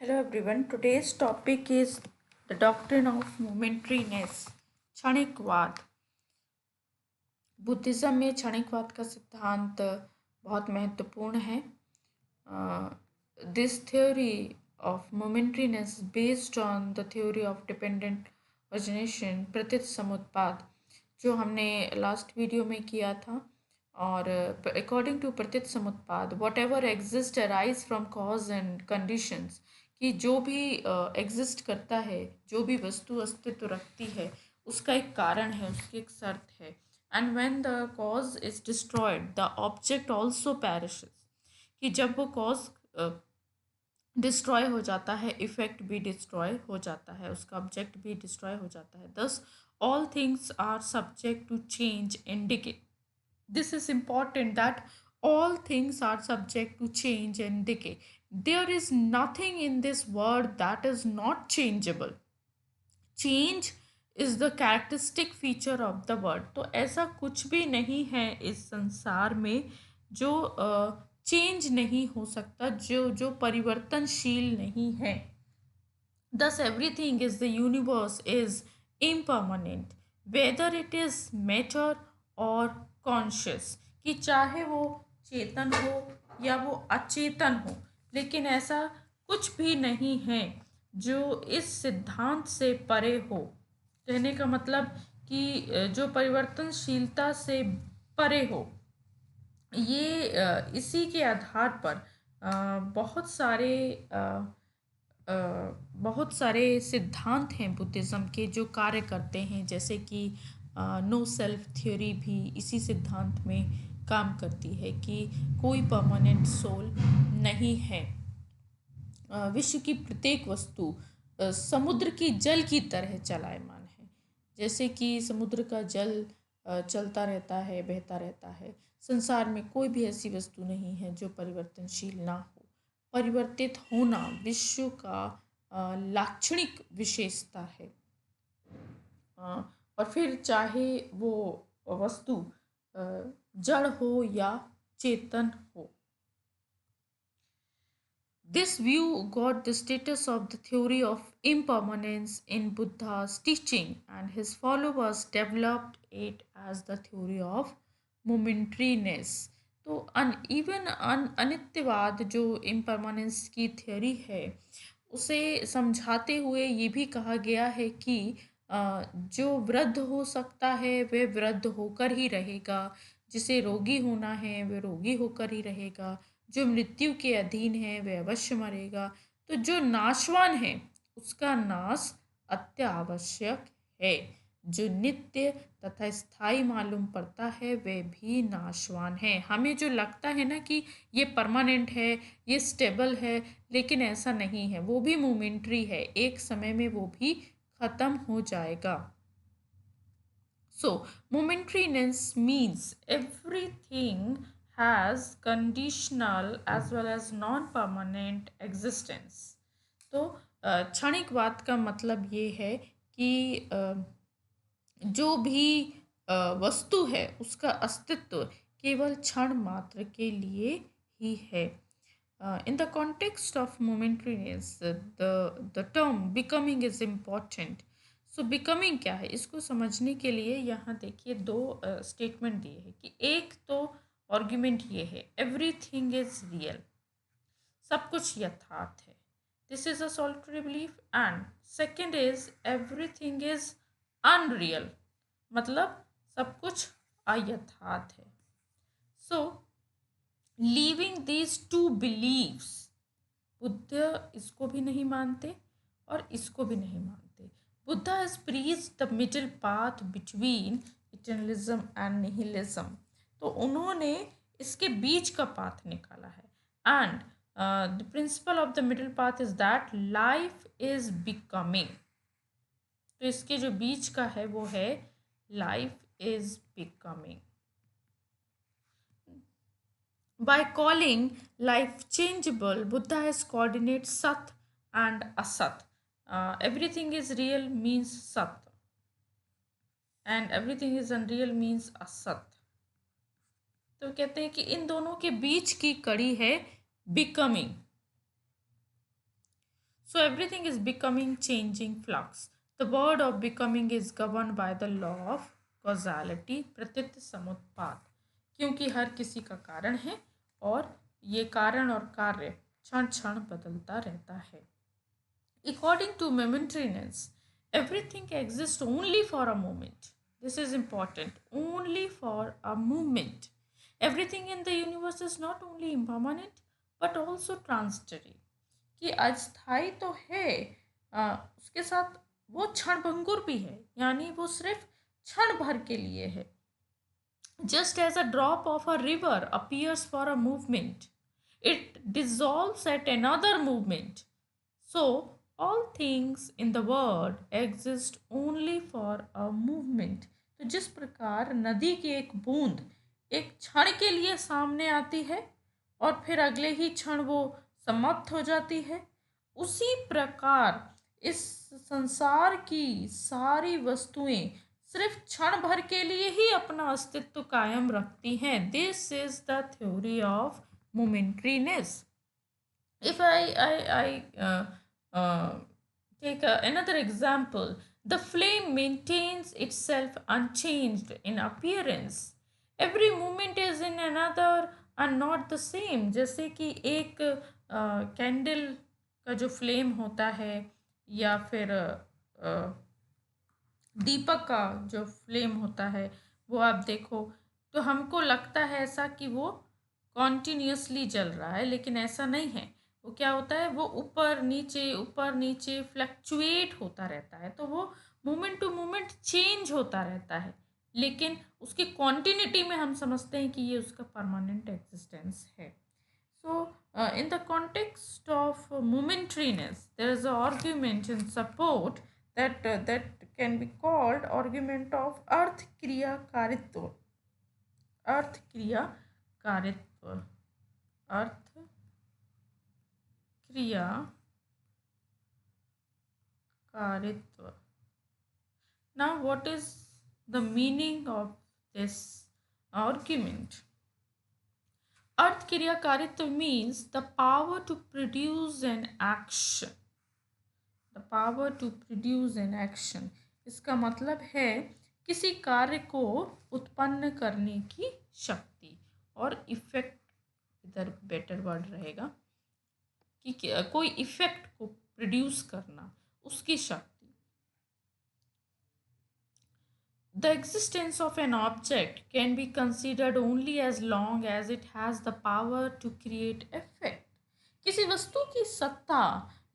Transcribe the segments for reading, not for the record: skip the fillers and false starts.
Hello everyone. Today's topic is the doctrine of momentariness, क्षणिकवाद. Buddhism में क्षणिकवाद का सिद्धांत बहुत महत्वपूर्ण है. This theory of momentariness is based on the theory of dependent origination, प्रतीत समुत्पाद, जो हमने लास्ट वीडियो में किया था. और अकॉर्डिंग टू प्रतीत समुत्पाद, whatever exist arise from cause and conditions, कि जो भी एग्जिस्ट करता है, जो भी वस्तु अस्तित्व रखती है, उसका एक कारण है, उसकी एक शर्त है. And when the cause is destroyed the object also perishes, कि जब वो कॉज डिस्ट्रॉय हो जाता है, इफेक्ट भी डिस्ट्रॉय हो जाता है, उसका ऑब्जेक्ट भी डिस्ट्रॉय हो जाता है. Thus all things are subject to change and decay. This is important, that all things are subject to change and decay. There is nothing in this world that is not changeable. Change is the characteristic feature of the world. तो ऐसा कुछ भी नहीं है इस संसार में जो चेंज नहीं हो सकता, जो जो परिवर्तनशील नहीं है. Thus, everything is the universe is impermanent, whether it is matter or conscious. कि चाहे वो चेतन हो या वो अचेतन हो, लेकिन ऐसा कुछ भी नहीं है जो इस सिद्धांत से परे हो. कहने का मतलब कि जो परिवर्तनशीलता से परे हो. ये इसी के आधार पर बहुत सारे सिद्धांत हैं बुद्धिज़्म के जो कार्य करते हैं, जैसे कि नो सेल्फ थ्योरी भी इसी सिद्धांत में काम करती है कि कोई परमानेंट सोल नहीं है. विश्व की प्रत्येक वस्तु समुद्र की जल की तरह चलायमान है. जैसे कि समुद्र का जल चलता रहता है, बहता रहता है. संसार में कोई भी ऐसी वस्तु नहीं है जो परिवर्तनशील ना हो. परिवर्तित होना विश्व का लाक्षणिक विशेषता है. और फिर चाहे वो वस्तु जड़ हो या चेतन हो. This view got the status of the theory of impermanence in Buddha's teaching, and his followers developed it as the theory of momentariness. तो अनित्यवाद जो इम्परमानेंस की थ्योरी है, उसे समझाते हुए ये भी कहा गया है कि जो वृद्ध हो सकता है वह वृद्ध होकर ही रहेगा, जिसे रोगी होना है वह रोगी होकर ही रहेगा, जो मृत्यु के अधीन है वह अवश्य मरेगा. तो जो नाशवान है उसका नाश अत्यावश्यक है. जो नित्य तथा स्थायी मालूम पड़ता है वह भी नाशवान है. हमें जो लगता है ना कि ये परमानेंट है, ये स्टेबल है, लेकिन ऐसा नहीं है. वो भी मोमेंट्री है, एक समय में वो भी खत्म हो जाएगा. So, momentariness means everything has conditional as well as non-permanent existence. तो क्षणिकवाद का मतलब ये है कि जो भी वस्तु है उसका अस्तित्व केवल क्षण मात्र के लिए ही है. In the context of momentariness, the term becoming is important. So becoming क्या है, इसको समझने के लिए यहाँ देखिए दो स्टेटमेंट दिए हैं. कि एक तो आर्ग्यूमेंट ये है, एवरीथिंग इज रियल, सब कुछ यथार्थ है. This is a solitary belief. And second is everything is unreal, मतलब सब कुछ अयथार्थ है. So leaving these two beliefs, Buddha इसको भी नहीं मानते और इसको भी नहीं मानते. Buddha has preached the middle path between eternalism and nihilism. तो उन्होंने इसके बीच का पाथ निकाला है. And the principle of the middle path is that life is becoming. तो इसके जो बीच का है वो है life is becoming. By calling life changeable, Buddha has coordinated Sat and Asat. Everything is real means Sat, and everything is unreal means असत. तो कहते हैं कि इन दोनों के बीच की कड़ी है becoming. So everything is becoming changing flux. The word of becoming is governed by the law of causality, प्रतीत समुत्पाद, क्योंकि हर किसी का कारण है और ये कारण और कार्य क्षण क्षण बदलता रहता है. According to momentariness, everything exists only for a moment. This is important. Only for a moment. Everything in the universe is not only impermanent but also transitory. कि अस्थाई तो है, उसके साथ वो क्षणभंगुर भी है, यानी वो सिर्फ क्षण भर के लिए है. Just as a drop of a river appears for a movement, it dissolves at another movement. So all things in the world exist only for a movement. तो जिस प्रकार नदी की एक बूंद एक क्षण के लिए सामने आती है और फिर अगले ही क्षण वो समाप्त हो जाती है, उसी प्रकार इस संसार की सारी वस्तुएं सिर्फ क्षण भर के लिए ही अपना अस्तित्व कायम रखती हैं. This is the theory of momentariness. If take another example, the flame maintains itself unchanged in appearance. Every moment is in another and not the same. जैसे कि एक कैंडल का जो फ्लेम होता है या फिर दीपक का जो फ्लेम होता है, वो आप देखो तो हमको लगता है ऐसा कि वो कॉन्टिन्यूसली जल रहा है, लेकिन ऐसा नहीं है. वो क्या होता है, वो ऊपर नीचे फ्लक्चुएट होता रहता है. तो वो मोमेंट टू मोमेंट चेंज होता रहता है, लेकिन उसकी कॉन्टिन्यूटी में हम समझते हैं कि ये उसका परमानेंट एग्जिस्टेंस है. So in the context of momentariness there is an argument in support that can be called argument of अर्थ क्रिया कारित्व. अर्थ क्रिया कारित्व, अर्थ क्रिया कारित्व. Now what is the meaning of this argument? अर्थ क्रिया कारित्व means the power to produce an action. The power to produce an action. इसका मतलब है किसी कार्य को उत्पन्न करने की शक्ति, और इफेक्ट इधर बेटर वर्ड रहेगा कि कोई इफेक्ट को प्रोड्यूस करना, उसकी शक्ति. The existence of an object can be considered only as long as it has the power to create effect. किसी वस्तु की सत्ता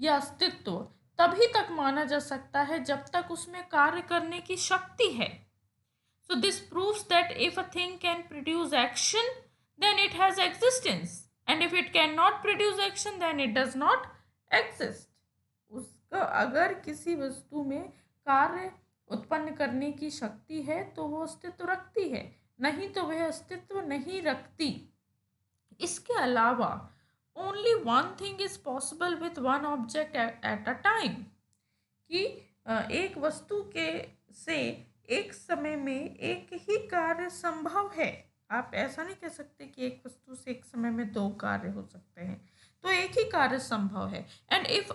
या अस्तित्व तभी तक माना जा सकता है जब तक उसमें कार्य करने की शक्ति है. So this proves that if a thing can produce action, then it has existence, and if it cannot produce action, then it does not exist. उसका अगर किसी वस्तु में कार्य उत्पन्न करने की शक्ति है तो वो अस्तित्व रखती है, नहीं तो वह अस्तित्व नहीं रखती. इसके अलावा only one thing is possible with one object at a time, कि एक वस्तु के से एक समय में एक ही कार्य संभव है. आप ऐसा नहीं कह सकते कि एक वस्तु से एक समय में दो कार्य हो सकते हैं, तो एक ही कार्य संभव है. And if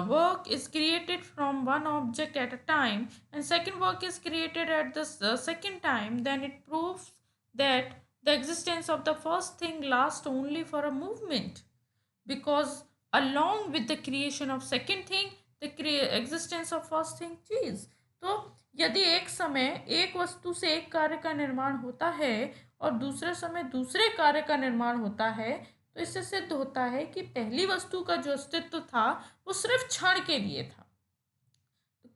work is created from one object at a time and second work is created at the second time, then it proves that the existence of the first thing lasts only for a movement, because along with the creation of second thing the existence of first thing चीज. तो यदि एक समय एक वस्तु से एक कार्य का निर्माण होता है और दूसरे समय दूसरे कार्य का निर्माण होता है, तो इससे सिद्ध होता है कि पहली वस्तु का जो अस्तित्व था वो सिर्फ क्षण के लिए था,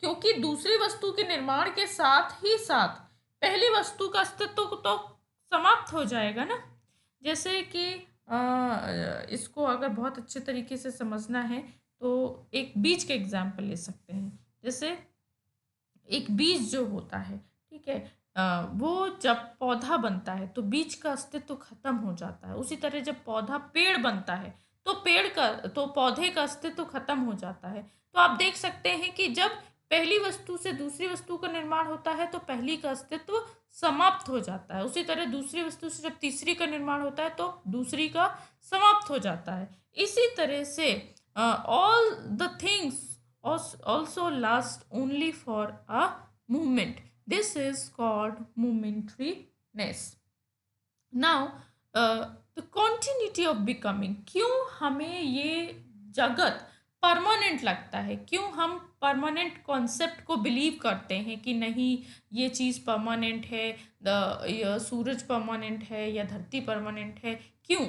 क्योंकि दूसरी वस्तु के निर्माण के साथ ही साथ पहली वस्तु का अस्तित्व तो समाप्त हो जाएगा ना. जैसे कि इसको अगर बहुत अच्छे तरीके से समझना है तो एक बीज के एग्जाम्पल ले सकते हैं. जैसे एक बीज जो होता है, ठीक है, वो जब पौधा बनता है तो बीज का अस्तित्व खत्म हो जाता है. उसी तरह जब पौधा पेड़ बनता है तो पौधे का अस्तित्व खत्म हो जाता है. तो आप देख सकते हैं कि जब पहली वस्तु से दूसरी वस्तु का निर्माण होता है तो पहली का अस्तित्व समाप्त हो जाता है. उसी तरह दूसरी वस्तु से जब तीसरी का निर्माण होता है तो दूसरी का समाप्त हो जाता है. इसी तरह से all the things also last only for a moment. This is called momentariness. Now the continuity of becoming, क्यों हमें ये जगत परमानेंट लगता है, क्यों हम परमानेंट कॉन्सेप्ट को बिलीव करते हैं कि नहीं ये चीज़ परमानेंट है, सूरज परमानेंट है या धरती परमानेंट है, क्यों?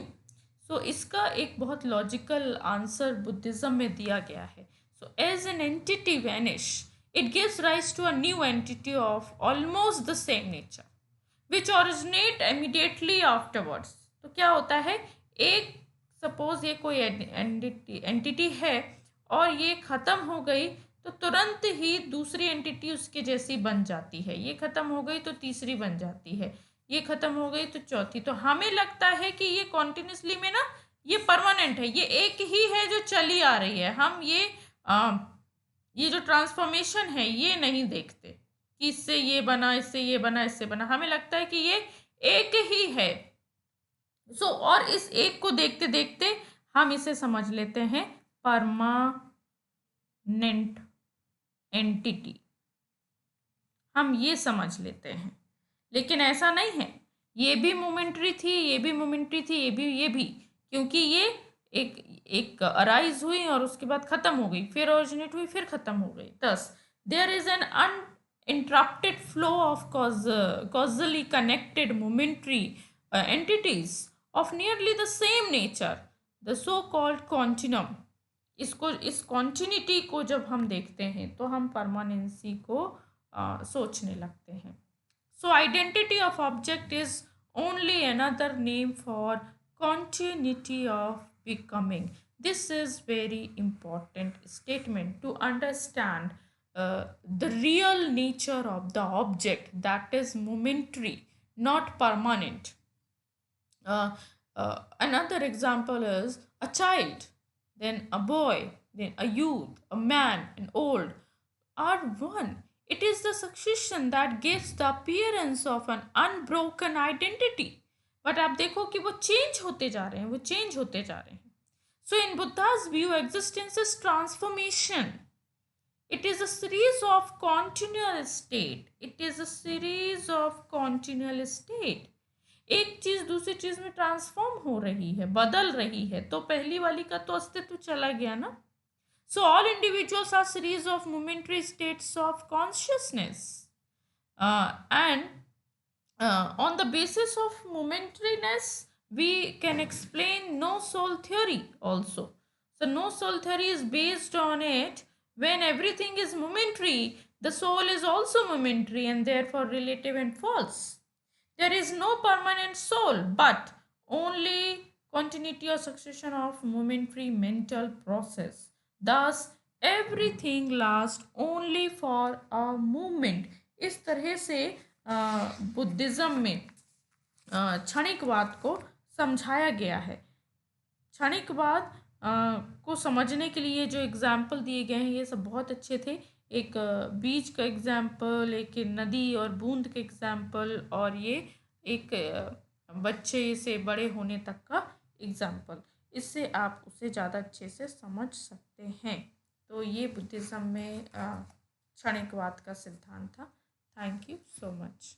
सो इसका एक बहुत लॉजिकल आंसर बुद्धिज़्म में दिया गया है. So as an entity vanish, it gives rise to a new entity of almost the same nature which originate immediately afterwards. तो क्या होता है, एक सपोज ये कोई एंटिटी है और ये ख़त्म हो गई तो तुरंत ही दूसरी एंटिटी उसके जैसी बन जाती है, ये ख़त्म हो गई तो तीसरी बन जाती है, ये ख़त्म हो गई तो चौथी. तो हमें लगता है कि ये कॉन्टिन्यूसली में ना ये परमानेंट है, ये एक ही है जो चली आ रही है. हम ये जो ट्रांसफॉर्मेशन है ये नहीं देखते कि इससे ये बना, इससे ये बना, इससे बना. हमें लगता है कि ये एक ही है. सो और इस एक को देखते देखते हम इसे समझ लेते हैं परमानेंट एंटिटी, हम ये समझ लेते हैं. लेकिन ऐसा नहीं है, ये भी मोमेंट्री थी, ये भी मोमेंट्री थी, ये भी, क्योंकि ये एक अराइज हुई और उसके बाद ख़त्म हो गई, फिर ओरिजिनेट हुई, फिर ख़त्म हो गई. Thus there is an uninterrupted flow of causally connected momentary entities of nearly the same nature, the so called continuum. इस कॉन्टिन्यूटी को जब हम देखते हैं तो हम परमानेंसी को सोचने लगते हैं. So identity of object is only another name for continuity of becoming. This is very important statement to understand the real nature of the object, that is momentary, not permanent. Another example is a child, then a boy, then a youth, a man, and old are one. It is the succession that gives the appearance of an unbroken identity. But आप देखो कि वो change होते जा रहे हैं, वो change होते जा रहे हैं. So in Buddha's view, existence is transformation. It is a series of continual state. It is a series of continual state. एक चीज दूसरी चीज में ट्रांसफॉर्म हो रही है, बदल रही है, तो पहली वाली का तो अस्तित्व चला गया ना. So all individuals are series of momentary states of consciousness, and on the basis of momentariness we can explain no soul theory also. So no soul theory is based on it. When everything is momentary, the soul is also momentary and therefore relative and false. There is no permanent soul, but only continuity or succession of momentary mental process. Thus everything lasts only for a moment. इस तरह से Buddhism में क्षणिकवाद को समझाया गया है. क्षणिकवाद को समझने के लिए जो एग्जाम्पल दिए गए हैं ये सब बहुत अच्छे थे. एक बीज का एग्जाम्पल, एक नदी और बूंद का एग्जाम्पल, और ये एक बच्चे से बड़े होने तक का एग्जाम्पल. इससे आप उसे ज़्यादा अच्छे से समझ सकते हैं. तो ये बुद्धिज़्म में क्षणिकवाद का सिद्धांत था. Thank you so much.